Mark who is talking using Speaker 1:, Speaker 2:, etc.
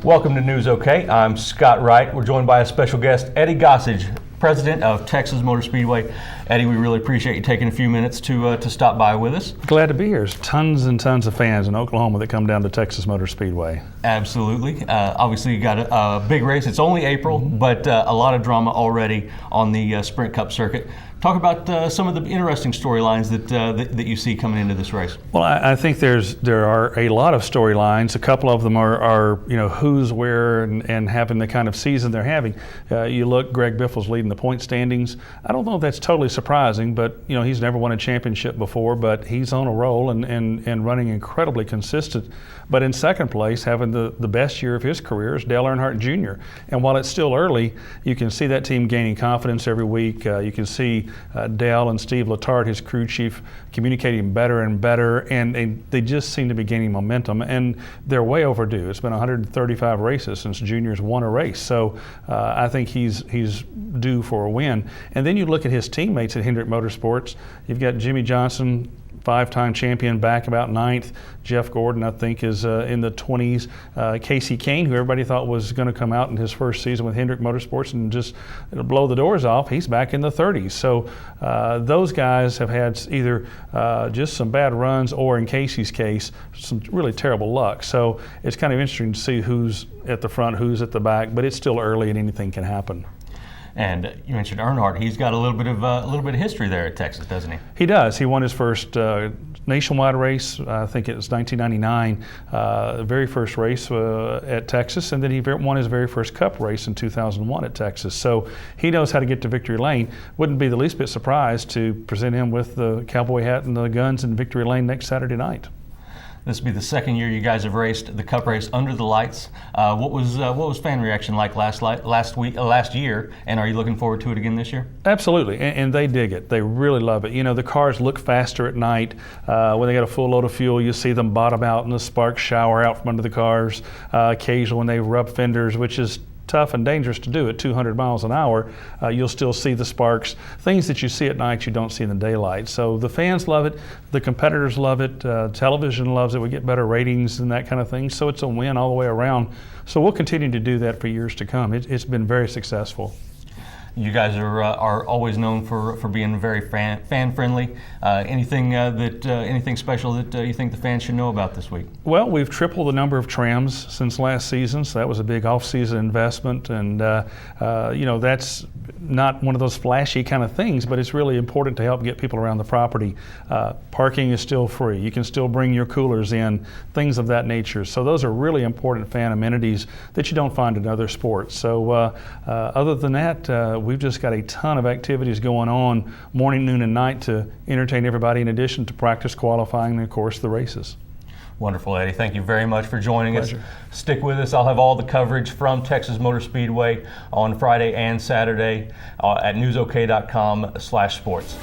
Speaker 1: Welcome to News OK. I'm Scott Wright. We're joined by a special guest, Eddie Gossage, president of Texas Motor Speedway. Eddie, we really appreciate you taking a few minutes to stop by with us.
Speaker 2: Glad to be here. There's tons and tons of fans in Oklahoma that come down to Texas Motor Speedway.
Speaker 1: Absolutely. Obviously, you got a big race. It's only April, but a lot of drama already on the Sprint Cup circuit. Talk about some of the interesting storylines that you see coming into this race.
Speaker 2: Well, I think there are a lot of storylines. A couple of them are who's where and having the kind of season they're having. You look, Greg Biffle's leading the point standings. I don't know if that's totally surprising, but he's never won a championship before, but he's on a roll and running incredibly consistent. But in second place, having the best year of his career is Dale Earnhardt Jr. And while it's still early, you can see that team gaining confidence every week. You can see Dale and Steve Letarte, his crew chief, communicating better and better, and they just seem to be gaining momentum, and they're way overdue. It's been 135 races since Junior's won a race, so I think he's due for a win. And then you look at his teammates at Hendrick Motorsports. You've got Jimmy Johnson, five-time champion, back about ninth. Jeff Gordon, I think, is in the 20s. Casey Kane, who everybody thought was going to come out in his first season with Hendrick Motorsports and just blow the doors off, he's back in the 30s. So those guys have had either just some bad runs or, in Casey's case, some really terrible luck. So it's kind of interesting to see who's at the front, who's at the back, but it's still early and anything can happen.
Speaker 1: And you mentioned Earnhart. He's got a little bit of history there at Texas, doesn't he?
Speaker 2: He does. He won his first nationwide race. I think it was 1999, the very first race at Texas, and then he won his very first Cup race in 2001 at Texas. So he knows how to get to victory lane. Wouldn't be the least bit surprised to present him with the cowboy hat and the guns in victory lane next Saturday night.
Speaker 1: This will be the second year you guys have raced the Cup race under the lights. What was fan reaction like last year, and are you looking forward to it again this year?
Speaker 2: Absolutely, and they dig it. They really love it. The cars look faster at night. When they got a full load of fuel, you see them bottom out and the sparks shower out from under the cars. Occasionally when they rub fenders, which is tough and dangerous to do at 200 miles an hour, you'll still see the sparks. Things that you see at night you don't see in the daylight. So the fans love it, the competitors love it, television loves it. We get better ratings and that kind of thing. So it's a win all the way around. So we'll continue to do that for years to come. It's been very successful.
Speaker 1: You guys are always known for being very fan friendly. Anything special that you think the fans should know about this week?
Speaker 2: Well, we've tripled the number of trams since last season, so that was a big off-season investment, and that's not one of those flashy kind of things, but it's really important to help get people around the property. Parking is still free. You can still bring your coolers in, things of that nature. So those are really important fan amenities that you don't find in other sports. So other than that, we've just got a ton of activities going on morning, noon, and night to entertain everybody, in addition to practice, qualifying, and of course the races.
Speaker 1: Wonderful, Eddie. Thank you very much for joining
Speaker 2: Pleasure.
Speaker 1: us. Stick with us. I'll have all the coverage from Texas Motor Speedway on Friday and Saturday at newsok.com/sports.